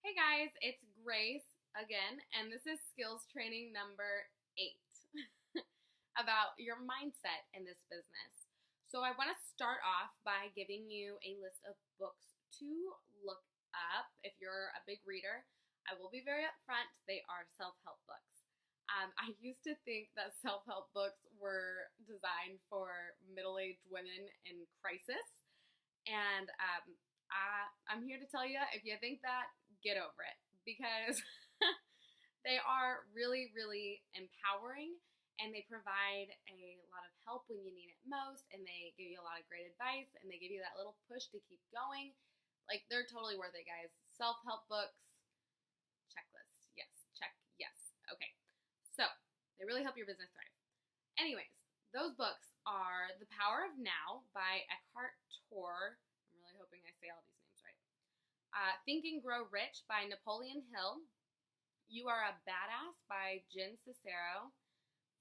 Hey guys, it's Grace again, and this is skills training number 8 about your mindset in this business. So, I want to start off by giving you a list of books to look up. If you're a big reader, I will be very upfront, they are self help books. I used to think that self help books were designed for middle aged women in crisis, and I'm here to tell you, if you think that, get over it, because they are really, really empowering, and they provide a lot of help when you need it most, and they give you a lot of great advice, and they give you that little push to keep going. Like, they're totally worth it, guys. Self-help books, checklist. Yes, check, yes. Okay, so they really help your business thrive. Anyways, those books are The Power of Now by Eckhart Tolle. I'm really hoping I say all these names right. Think and Grow Rich by Napoleon Hill. You Are a Badass by Jen Sincero.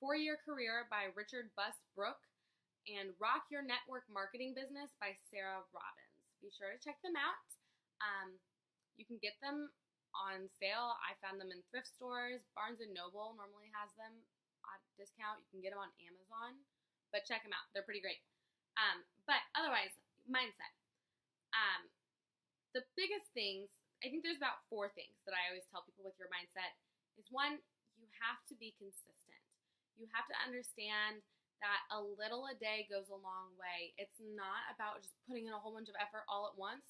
4-Year Career by Richard Buss Brooke. And Rock Your Network Marketing Business by Sarah Robbins. Be sure to check them out. You can get them on sale. I found them in thrift stores. Barnes & Noble normally has them on discount. You can get them on Amazon. But check them out. They're pretty great. But otherwise, mindset. The biggest things, I think there's about 4 things that I always tell people with your mindset is, 1, you have to be consistent. You have to understand that a little a day goes a long way. It's not about just putting in a whole bunch of effort all at once.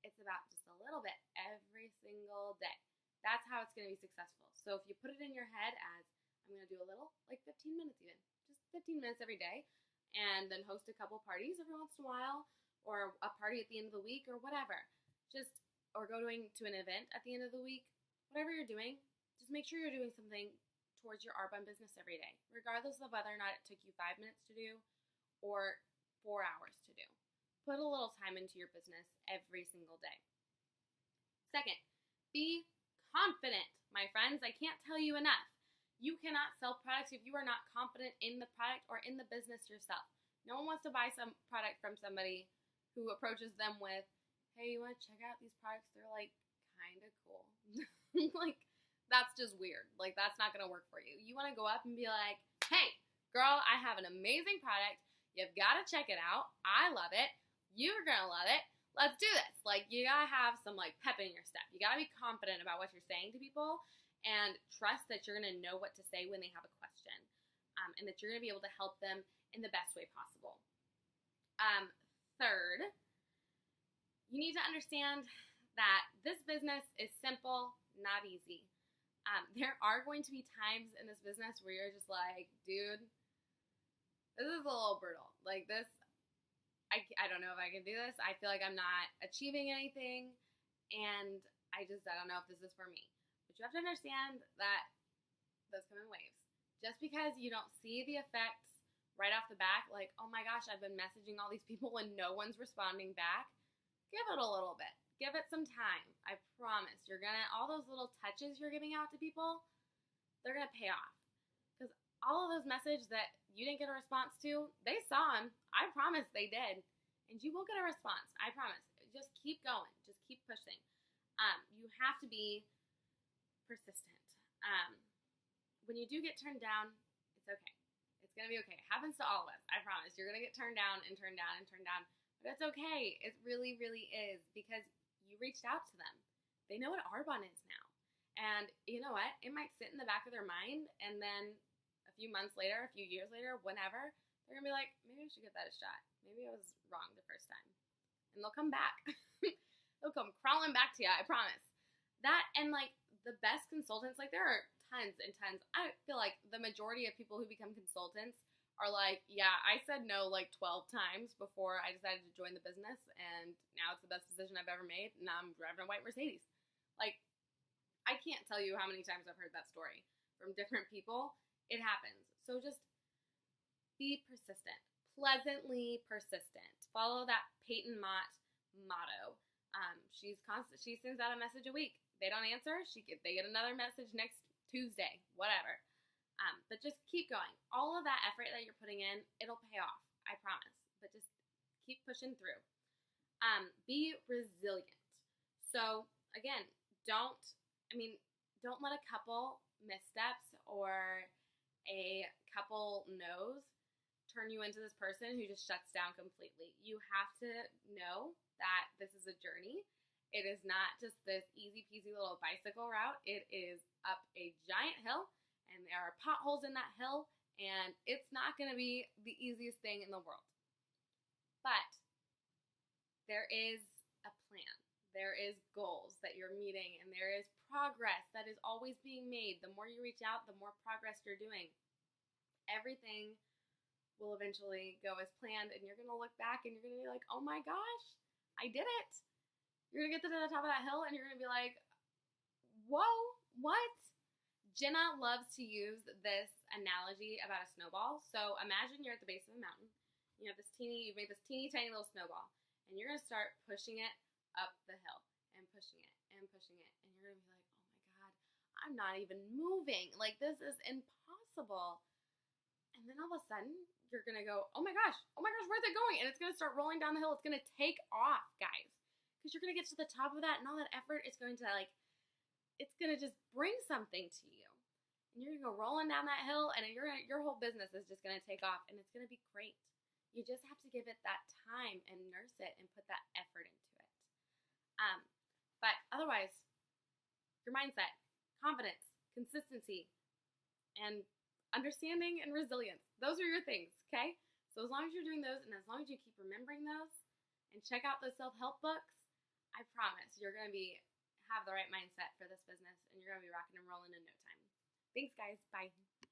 It's about just a little bit every single day. That's how it's going to be successful. So if you put it in your head as, I'm going to do a little, like 15 minutes even, just 15 minutes every day, and then host a couple parties every once in a while, or a party at the end of the week, or whatever. Or going to an event at the end of the week, whatever you're doing, just make sure you're doing something towards your Arbonne business every day, regardless of whether or not it took you 5 minutes to do or 4 hours to do. Put a little time into your business every single day. 2nd, be confident, my friends. I can't tell you enough. You cannot sell products if you are not confident in the product or in the business yourself. No one wants to buy some product from somebody who approaches them with, hey, you want to check out these products? They're like kind of cool. Like, that's just weird. Like, that's not going to work for you. You want to go up and be like, hey, girl, I have an amazing product. You've got to check it out. I love it. You're going to love it. Let's do this. Like, you got to have some, like, pep in your step. You got to be confident about what you're saying to people and trust that you're going to know what to say when they have a question, and that you're going to be able to help them in the best way possible. 3rd, you need to understand that this business is simple, not easy. There are going to be times in this business where you're just like, dude, this is a little brutal. Like, this, I don't know if I can do this. I feel like I'm not achieving anything, and I don't know if this is for me. But you have to understand that those come in waves. Just because you don't see the effects right off the back, like, oh my gosh, I've been messaging all these people and no one's responding back, give it a little bit. Give it some time. I promise. All those little touches you're giving out to people, they're going to pay off. Because all of those messages that you didn't get a response to, they saw them. I promise they did. And you will get a response. I promise. Just keep going. Just keep pushing. You have to be persistent. When you do get turned down, it's okay. It's going to be okay. It happens to all of us. I promise. You're going to get turned down and turned down and turned down. But it's okay. It really, really is, because you reached out to them. They know what Arbonne is now. And you know what? It might sit in the back of their mind, and then a few months later, a few years later, whenever, they're going to be like, maybe I should give that a shot. Maybe I was wrong the first time. And they'll come back. They'll come crawling back to you, I promise. That, and like, the best consultants, like, there are tons and tons. I feel like the majority of people who become consultants are like, yeah, I said no like 12 times before I decided to join the business, and now it's the best decision I've ever made, and now I'm driving a white Mercedes. Like, I can't tell you how many times I've heard that story from different people. It happens. So just be persistent. Pleasantly persistent. Follow that Peyton Mott motto. She sends out a message a week. They don't answer, they get another message next Tuesday, whatever. But just keep going. All of that effort that you're putting in, it'll pay off. I promise. But just keep pushing through. Be resilient. So, again, don't, don't let a couple missteps or a couple no's turn you into this person who just shuts down completely. You have to know that this is a journey. It is not just this easy peasy little bicycle route. It is up a giant hill, and there are potholes in that hill, and it's not going to be the easiest thing in the world. But there is a plan. There is goals that you're meeting, and there is progress that is always being made. The more you reach out, the more progress you're doing. Everything will eventually go as planned, and you're going to look back and you're going to be like, oh my gosh, I did it. You're going to get to the top of that hill and you're going to be like, whoa, what? Jenna loves to use this analogy about a snowball. So imagine you're at the base of a mountain. You've made this teeny tiny little snowball, and you're going to start pushing it up the hill and pushing it and pushing it. And you're going to be like, oh my God, I'm not even moving. Like, this is impossible. And then all of a sudden, you're going to go, oh my gosh, where's it going? And it's going to start rolling down the hill. It's going to take off, guys. Because you're going to get to the top of that, and all that effort is going to, it's going to just bring something to you. And you're going to go rolling down that hill, and your whole business is just going to take off, and it's going to be great. You just have to give it that time and nurse it and put that effort into it. But otherwise, your mindset, confidence, consistency, and understanding and resilience. Those are your things, okay? So as long as you're doing those, and as long as you keep remembering those, and check out those self-help books, I promise you're going to have the right mindset for this business, and you're going to be rocking and rolling in no time. Thanks, guys. Bye.